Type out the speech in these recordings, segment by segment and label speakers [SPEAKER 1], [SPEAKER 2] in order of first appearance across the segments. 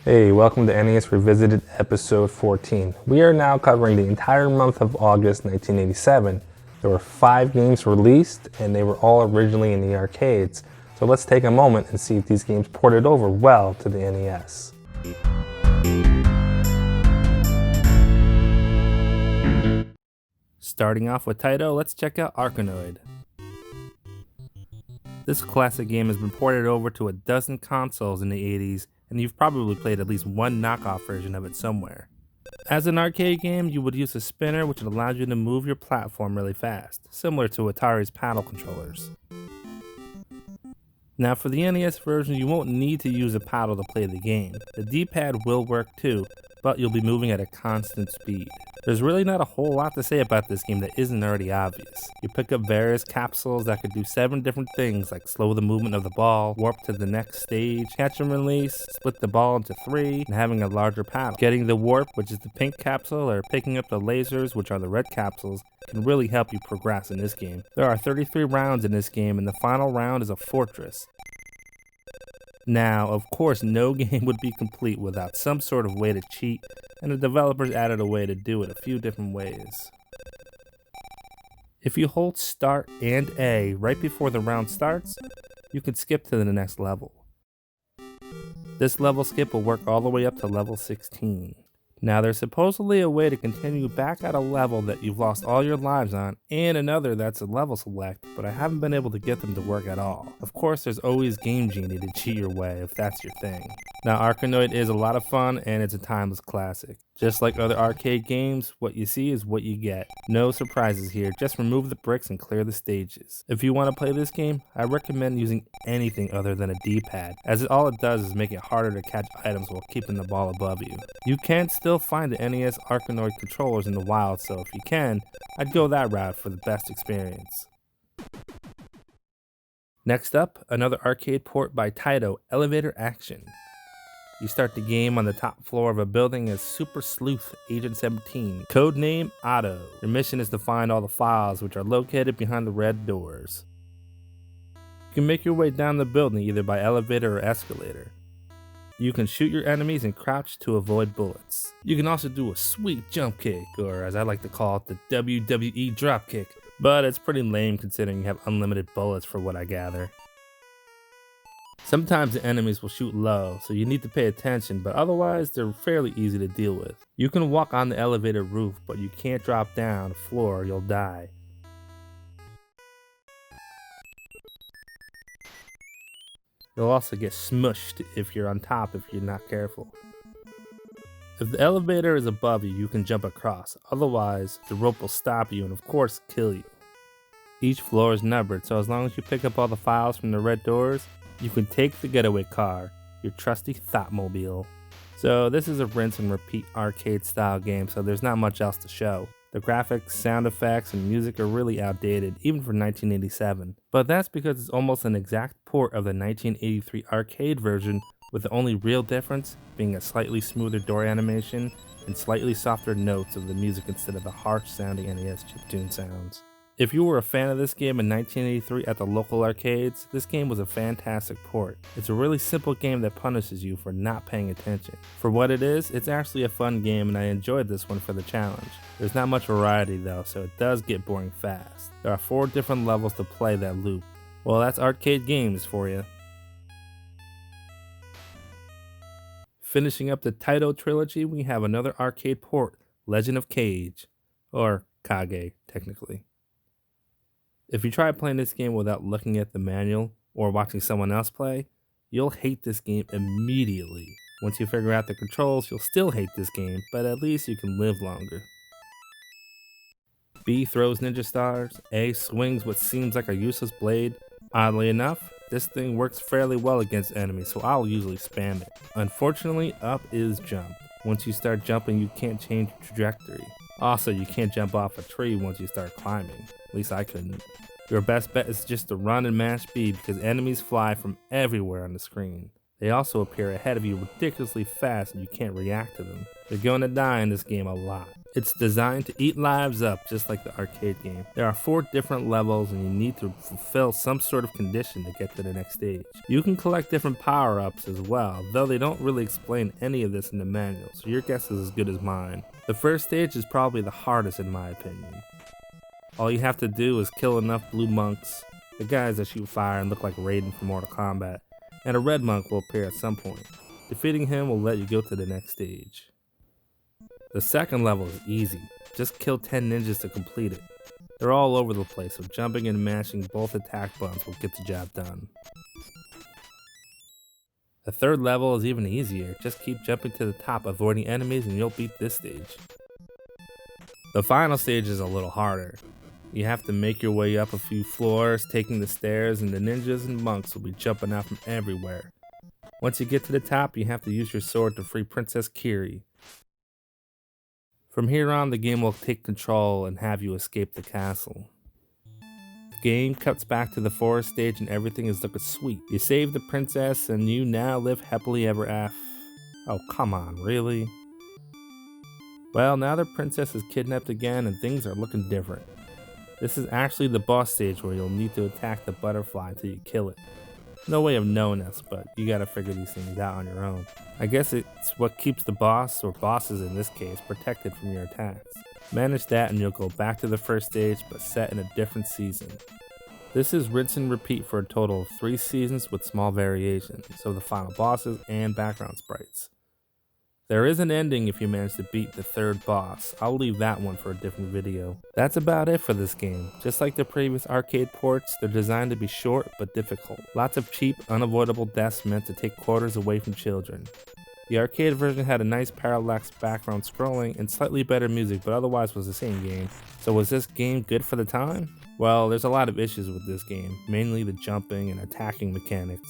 [SPEAKER 1] Hey, welcome to NES Revisited Episode 14. We are now covering the entire month of August 1987. There were 5 games released, and they were all originally in the arcades. So let's take a moment and see if these games ported over well to the NES. Starting off with Taito, let's check out Arkanoid. This classic game has been ported over to a dozen consoles in the 80s, and you've probably played at least one knockoff version of it somewhere. As an arcade game, you would use a spinner which allows you to move your platform really fast, similar to Atari's paddle controllers. Now for the NES version, you won't need to use a paddle to play the game. The D-pad will work too, but you'll be moving at a constant speed. There's really not a whole lot to say about this game that isn't already obvious. You pick up various capsules that could do 7 different things, like slow the movement of the ball, warp to the next stage, catch and release, split the ball into 3, and having a larger paddle. Getting the warp, which is the pink capsule, or picking up the lasers, which are the red capsules, can really help you progress in this game. There are 33 rounds in this game, and the final round is a fortress. Now, of course, no game would be complete without some sort of way to cheat, and the developers added a way to do it a few different ways. If you hold Start and A right before the round starts, you can skip to the next level. This level skip will work all the way up to level 16. Now, there's supposedly a way to continue back at a level that you've lost all your lives on, and another that's a level select, but I haven't been able to get them to work at all. Of course, there's always Game Genie to cheat your way if that's your thing. Now, Arkanoid is a lot of fun, and it's a timeless classic. Just like other arcade games, what you see is what you get. No surprises here, just remove the bricks and clear the stages. If you want to play this game, I recommend using anything other than a D-pad, as all it does is make it harder to catch items while keeping the ball above you. You can still find the NES Arkanoid controllers in the wild, so if you can, I'd go that route for the best experience. Next up, another arcade port by Taito, Elevator Action. You start the game on the top floor of a building as Super Sleuth Agent 17, codename Otto. Your mission is to find all the files which are located behind the red doors. You can make your way down the building either by elevator or escalator. You can shoot your enemies and crouch to avoid bullets. You can also do a sweet jump kick, or as I like to call it, the WWE drop kick, but it's pretty lame considering you have unlimited bullets for what I gather. Sometimes the enemies will shoot low, so you need to pay attention, but otherwise they're fairly easy to deal with. You can walk on the elevator roof, but you can't drop down the floor or you'll die. You'll also get smushed if you're on top if you're not careful. If the elevator is above you, you can jump across, otherwise the rope will stop you and of course kill you. Each floor is numbered, so as long as you pick up all the files from the red doors, you can take the getaway car, your trusty Thoughtmobile. So this is a rinse and repeat arcade style game, so there's not much else to show. The graphics, sound effects, and music are really outdated, even for 1987. But that's because it's almost an exact port of the 1983 arcade version, with the only real difference being a slightly smoother door animation and slightly softer notes of the music instead of the harsh sounding NES chiptune sounds. If you were a fan of this game in 1983 at the local arcades, this game was a fantastic port. It's a really simple game that punishes you for not paying attention. For what it is, it's actually a fun game and I enjoyed this one for the challenge. There's not much variety though, so it does get boring fast. There are 4 different levels to play that loop. Well, that's arcade games for you. Finishing up the Taito trilogy, we have another arcade port, Legend of Kage, or Kage technically. If you try playing this game without looking at the manual or watching someone else play, you'll hate this game immediately. Once you figure out the controls, you'll still hate this game, but at least you can live longer. B throws ninja stars, A swings what seems like a useless blade. Oddly enough, this thing works fairly well against enemies, so I'll usually spam it. Unfortunately, up is jump. Once you start jumping, you can't change your trajectory. Also, you can't jump off a tree once you start climbing. At least I couldn't. Your best bet is just to run and mash B because enemies fly from everywhere on the screen. They also appear ahead of you ridiculously fast and you can't react to them. You're going to die in this game a lot. It's designed to eat lives up just like the arcade game. There are 4 different levels and you need to fulfill some sort of condition to get to the next stage. You can collect different power-ups as well, though they don't really explain any of this in the manual, so your guess is as good as mine. The first stage is probably the hardest in my opinion. All you have to do is kill enough blue monks, the guys that shoot fire and look like Raiden from Mortal Kombat, and a red monk will appear at some point. Defeating him will let you go to the next stage. The second level is easy. Just kill 10 ninjas to complete it. They're all over the place, so jumping and mashing both attack buttons will get the job done. The third level is even easier. Just keep jumping to the top, avoiding enemies, and you'll beat this stage. The final stage is a little harder. You have to make your way up a few floors, taking the stairs, and the ninjas and monks will be jumping out from everywhere. Once you get to the top, you have to use your sword to free Princess Kiri. From here on, the game will take control and have you escape the castle. The game cuts back to the forest stage and everything is looking sweet. You save the princess and you now live happily ever after. Oh, come on, really? Well, now the princess is kidnapped again and things are looking different. This is actually the boss stage where you'll need to attack the butterfly until you kill it. No way of knowing this, but you gotta figure these things out on your own. I guess it's what keeps the boss, or bosses in this case, protected from your attacks. Manage that and you'll go back to the first stage, but set in a different season. This is rinse and repeat for a total of 3 seasons with small variations, so the final bosses and background sprites. There is an ending if you manage to beat the third boss. I'll leave that one for a different video. That's about it for this game. Just like the previous arcade ports, they're designed to be short but difficult. Lots of cheap, unavoidable deaths meant to take quarters away from children. The arcade version had a nice parallax background scrolling and slightly better music, but otherwise was the same game. So was this game good for the time? Well, there's a lot of issues with this game, mainly the jumping and attacking mechanics.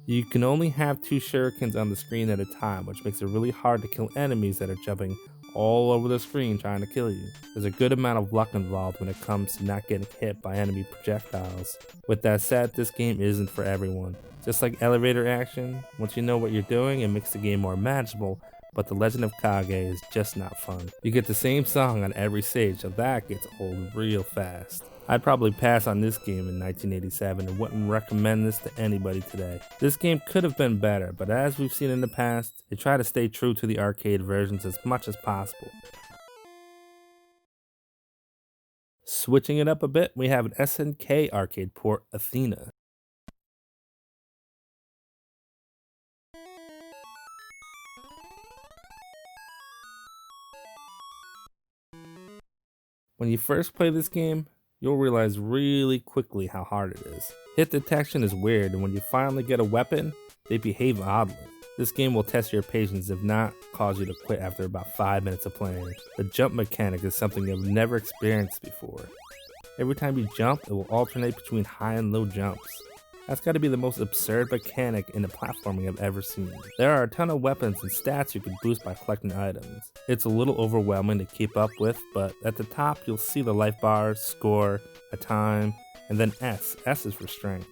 [SPEAKER 1] You can only have 2 shurikens on the screen at a time, which makes it really hard to kill enemies that are jumping all over the screen trying to kill you. There's a good amount of luck involved when it comes to not getting hit by enemy projectiles. With that said, this game isn't for everyone. Just like elevator action, once you know what you're doing, it makes the game more manageable, but The Legend of Kage is just not fun. You get the same song on every stage, so that gets old real fast. I'd probably pass on this game in 1987 and wouldn't recommend this to anybody today. This game could have been better, but as we've seen in the past, they try to stay true to the arcade versions as much as possible. Switching it up a bit, we have an SNK arcade port, Athena. When you first play this game, you'll realize really quickly how hard it is. Hit detection is weird, and when you finally get a weapon, they behave oddly. This game will test your patience, if not, cause you to quit after about 5 minutes of playing. The jump mechanic is something you've never experienced before. Every time you jump, it will alternate between high and low jumps. That's gotta be the most absurd mechanic in the platforming I've ever seen. There are a ton of weapons and stats you can boost by collecting items. It's a little overwhelming to keep up with, but at the top you'll see the life bars, score, a time, and then S. S is for strength.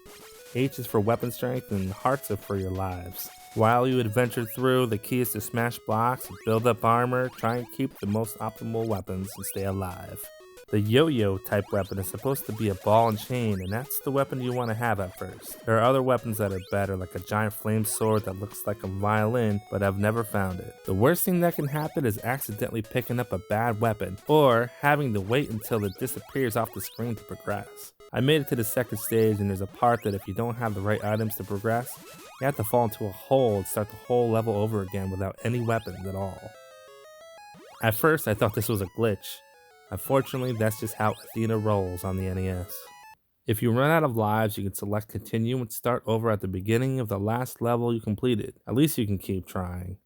[SPEAKER 1] H is for weapon strength, and hearts are for your lives. While you adventure through, the key is to smash blocks, build up armor, try and keep the most optimal weapons, and stay alive. The yo-yo type weapon is supposed to be a ball and chain, and that's the weapon you want to have at first. There are other weapons that are better, like a giant flame sword that looks like a violin, but I've never found it. The worst thing that can happen is accidentally picking up a bad weapon, or having to wait until it disappears off the screen to progress. I made it to the second stage, and there's a part that if you don't have the right items to progress, you have to fall into a hole and start the whole level over again without any weapons at all. At first, I thought this was a glitch. Unfortunately, that's just how Athena rolls on the NES. If you run out of lives, you can select continue and start over at the beginning of the last level you completed. At least you can keep trying.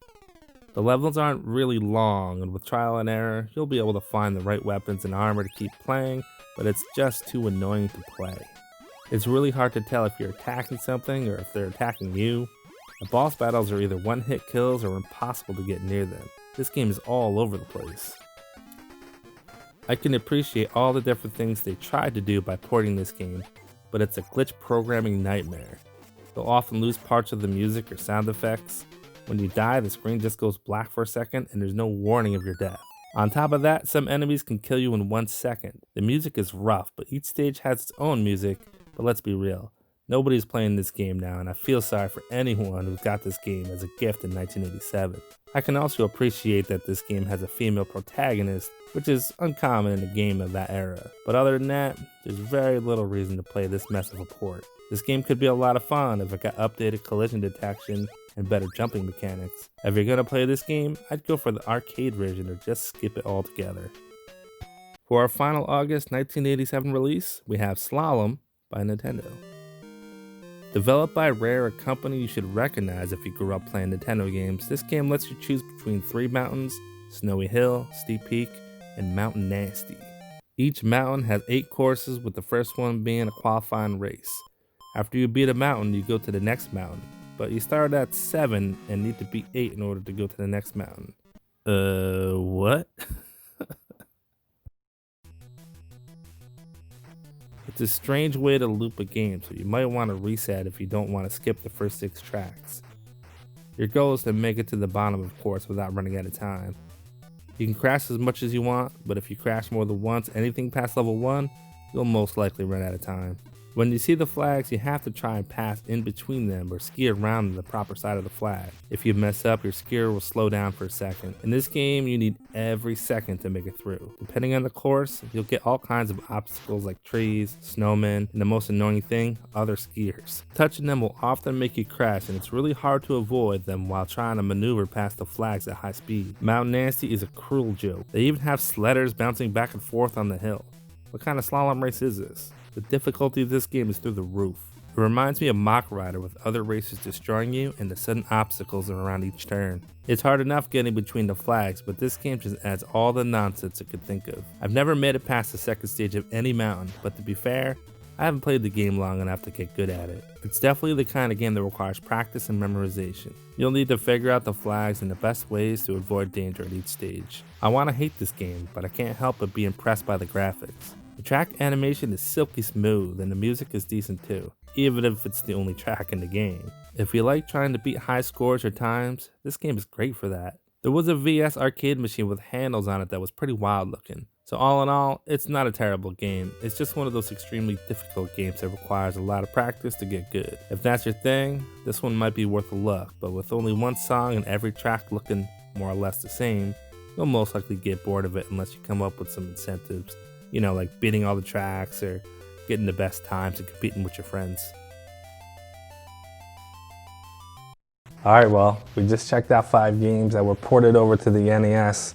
[SPEAKER 1] The levels aren't really long, and with trial and error, you'll be able to find the right weapons and armor to keep playing, but it's just too annoying to play. It's really hard to tell if you're attacking something or if they're attacking you. The boss battles are either one-hit kills or impossible to get near them. This game is all over the place. I can appreciate all the different things they tried to do by porting this game, but it's a glitch programming nightmare. You'll often lose parts of the music or sound effects. When you die, the screen just goes black for a second and there's no warning of your death. On top of that, some enemies can kill you in 1 second. The music is rough, but each stage has its own music. But let's be real, nobody's playing this game now, and I feel sorry for anyone who got this game as a gift in 1987. I can also appreciate that this game has a female protagonist, which is uncommon in a game of that era. But other than that, there's very little reason to play this mess of a port. This game could be a lot of fun if it got updated collision detection and better jumping mechanics. If you're gonna play this game, I'd go for the arcade version or just skip it altogether. For our final August 1987 release, we have Slalom by Nintendo. Developed by Rare, a company you should recognize if you grew up playing Nintendo games, this game lets you choose between 3 mountains, Snowy Hill, Steep Peak, and Mountain Nasty. Each mountain has 8 courses, with the first one being a qualifying race. After you beat a mountain, you go to the next mountain, but you start at 7 and need to beat 8 in order to go to the next mountain. What? It's a strange way to loop a game, so you might want to reset if you don't want to skip the first 6 tracks. Your goal is to make it to the bottom, of course, without running out of time. You can crash as much as you want, but if you crash more than once, anything past level 1, you'll most likely run out of time. When you see the flags, you have to try and pass in between them or ski around on the proper side of the flag. If you mess up, your skier will slow down for a second. In this game, you need every second to make it through. Depending on the course, you'll get all kinds of obstacles like trees, snowmen, and the most annoying thing, other skiers. Touching them will often make you crash, and it's really hard to avoid them while trying to maneuver past the flags at high speed. Mountain Nasty is a cruel joke. They even have sledders bouncing back and forth on the hill. What kind of slalom race is this? The difficulty of this game is through the roof. It reminds me of Mach Rider, with other racers destroying you and the sudden obstacles around each turn. It's hard enough getting between the flags, but this game just adds all the nonsense it could think of. I've never made it past the second stage of any mountain, but to be fair, I haven't played the game long enough to get good at it. It's definitely the kind of game that requires practice and memorization. You'll need to figure out the flags and the best ways to avoid danger at each stage. I want to hate this game, but I can't help but be impressed by the graphics. The track animation is silky smooth and the music is decent too, even if it's the only track in the game. If you like trying to beat high scores or times, this game is great for that. There was a VS arcade machine with handles on it that was pretty wild looking. So all in all, it's not a terrible game. It's just one of those extremely difficult games that requires a lot of practice to get good. If that's your thing, this one might be worth a look, but with only one song and every track looking more or less the same, you'll most likely get bored of it unless you come up with some incentives. You know, like beating all the tracks or getting the best times and competing with your friends. Alright, well, we just checked out 5 games that were ported over to the NES.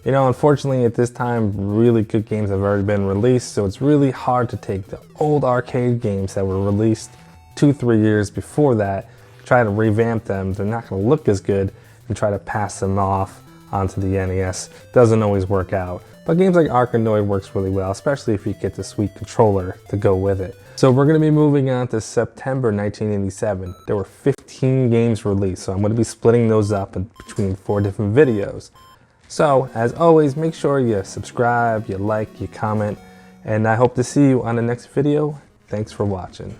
[SPEAKER 1] You know, unfortunately at this time, really good games have already been released, so it's really hard to take the old arcade games that were released 2-3 years before that, try to revamp them. They're not going to look as good, and try to pass them off onto the NES. Doesn't always work out. But games like Arkanoid works really well, especially if you get the sweet controller to go with it. So we're going to be moving on to September 1987. There were 15 games released, so I'm going to be splitting those up between 4 different videos. So, as always, make sure you subscribe, you like, you comment, and I hope to see you on the next video. Thanks for watching.